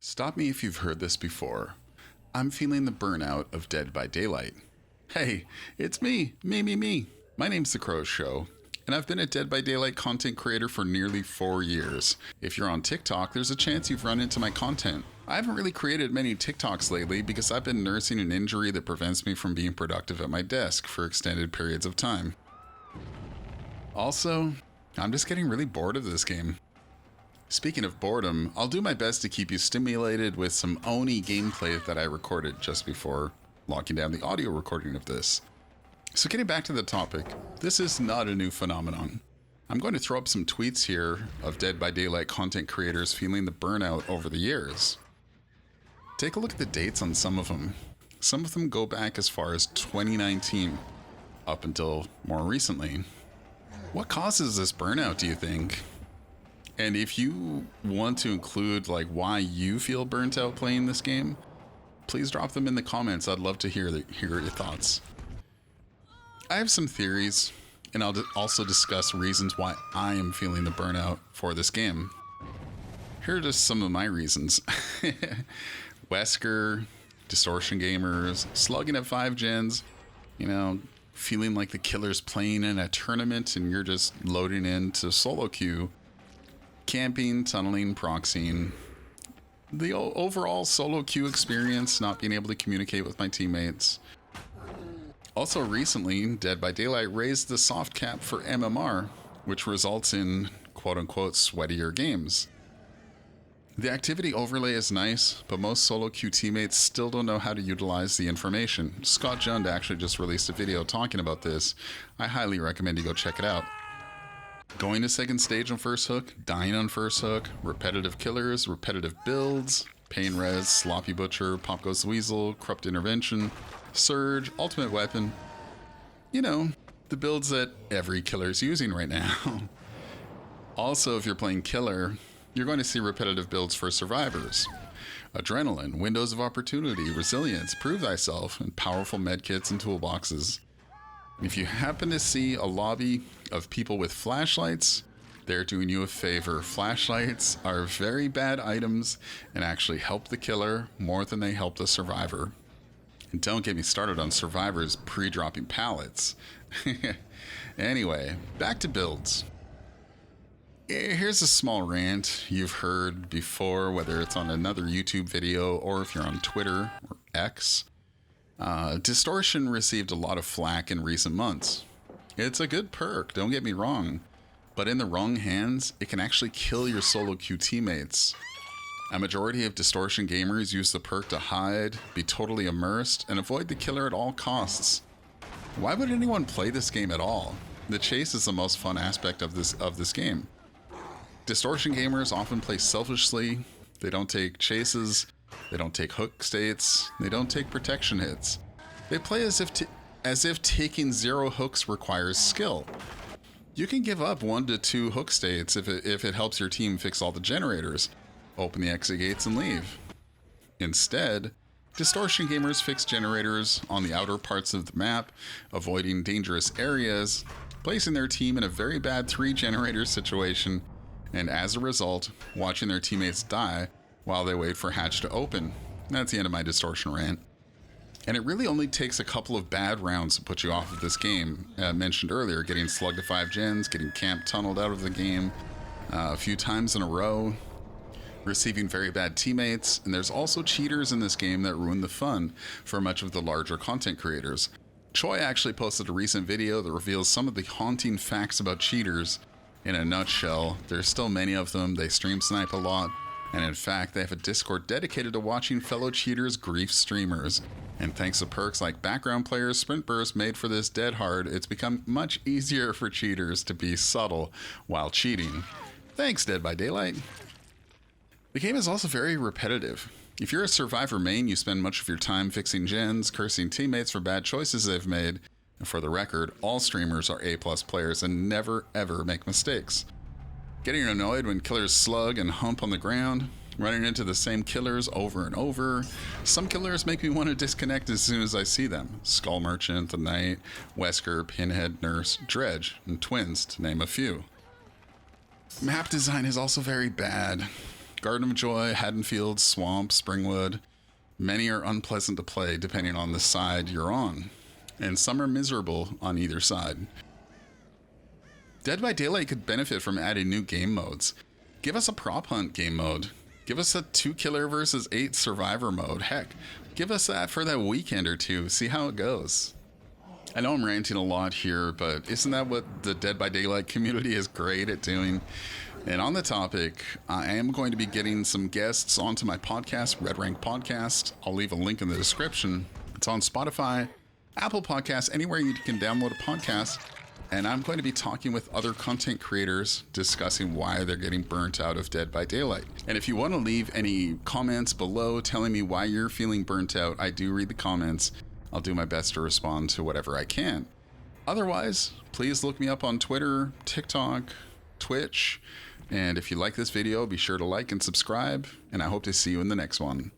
Stop me if you've heard this before. I'm feeling the burnout of Dead by Daylight. Hey, it's me. My name's The Crow Show, and I've been a Dead by Daylight content creator for nearly 4 years. If you're on TikTok, there's a chance you've run into my content. I haven't really created many TikToks lately because I've been nursing an injury that prevents me from being productive at my desk for extended periods of time. Also, I'm just getting really bored of this game. Speaking of boredom, I'll do my best to keep you stimulated with some Oni gameplay that I recorded just before locking down the audio recording of this. So getting back to the topic, this is not a new phenomenon. I'm going to throw up some tweets here of Dead by Daylight content creators feeling the burnout over the years. Take a look at the dates on some of them. Some of them go back as far as 2019, up until more recently. What causes this burnout, do you think? And if you want to include like why you feel burnt out playing this game, please drop them in the comments. I'd love to hear your thoughts. I have some theories, and I'll also discuss reasons why I am feeling the burnout for this game. Here are just some of my reasons. Wesker, distortion gamers, slugging at 5 gens, feeling like the killer's playing in a tournament and you're just loading into solo queue. Camping, tunneling, proxying, the overall solo queue experience, not being able to communicate with my teammates. Also recently, Dead by Daylight raised the soft cap for MMR, which results in quote-unquote sweatier games. The activity overlay is nice, but most solo queue teammates still don't know how to utilize the information. Scott Jund actually just released a video talking about this. I highly recommend you go check it out. Going to second stage on first hook, dying on first hook, repetitive killers, repetitive builds, pain res, sloppy butcher, pop goes the weasel, corrupt intervention, surge, ultimate weapon. The builds that every killer is using right now. Also, if you're playing killer, you're going to see repetitive builds for survivors. Adrenaline, windows of opportunity, resilience, prove thyself, and powerful medkits and toolboxes. If you happen to see a lobby of people with flashlights, they're doing you a favor. Flashlights are very bad items and actually help the killer more than they help the survivor. And don't get me started on survivors pre-dropping pallets. Anyway, back to builds. Here's a small rant you've heard before, whether it's on another YouTube video or if you're on Twitter or X. Distortion received a lot of flack in recent months. It's a good perk, don't get me wrong, but in the wrong hands, it can actually kill your solo queue teammates. A majority of distortion gamers use the perk to hide, be totally immersed, and avoid the killer at all costs. Why would anyone play this game at all? The chase is the most fun aspect of this game. Distortion gamers often play selfishly. They don't take chases. They don't take hook states. They don't take protection hits. They play as if taking 0 hooks requires skill. You can give up 1 to 2 hook states if it helps your team fix all the generators, open the exit gates, and leave. Instead, distortion gamers fix generators on the outer parts of the map, avoiding dangerous areas, placing their team in a very bad 3 generator situation, and as a result, watching their teammates die while they wait for hatch to open. That's the end of my distortion rant. And it really only takes a couple of bad rounds to put you off of this game. Mentioned earlier, getting slugged to 5 gens, getting camp tunneled out of the game a few times in a row, receiving very bad teammates, and there's also cheaters in this game that ruin the fun for much of the larger content creators. Choi actually posted a recent video that reveals some of the haunting facts about cheaters. In a nutshell, there's still many of them, they stream snipe a lot, and in fact, they have a Discord dedicated to watching fellow cheaters grief streamers. And thanks to perks like background players, sprint burst made for this dead hard, it's become much easier for cheaters to be subtle while cheating. Thanks, Dead by Daylight. The game is also very repetitive. If you're a survivor main, you spend much of your time fixing gens, cursing teammates for bad choices they've made. And for the record, all streamers are A+ players and never ever make mistakes. Getting annoyed when killers slug and hump on the ground, running into the same killers over and over. Some killers make me want to disconnect as soon as I see them. Skull Merchant, The Knight, Wesker, Pinhead, Nurse, Dredge, and Twins, to name a few. Map design is also very bad. Garden of Joy, Haddonfield, Swamp, Springwood. Many are unpleasant to play depending on the side you're on, and some are miserable on either side. Dead by Daylight could benefit from adding new game modes. Give us a prop hunt game mode. Give us a 2 killer versus 8 survivor mode. Heck, give us that for that weekend or two. See how it goes. I know I'm ranting a lot here, but isn't that what the Dead by Daylight community is great at doing? And on the topic, I am going to be getting some guests onto my podcast, Red Rank Podcast. I'll leave a link in the description. It's on Spotify, Apple Podcasts, anywhere you can download a podcast. And I'm going to be talking with other content creators discussing why they're getting burnt out of Dead by Daylight. And if you want to leave any comments below telling me why you're feeling burnt out, I do read the comments. I'll do my best to respond to whatever I can. Otherwise, please look me up on Twitter, TikTok, Twitch. And if you like this video, be sure to like and subscribe. And I hope to see you in the next one.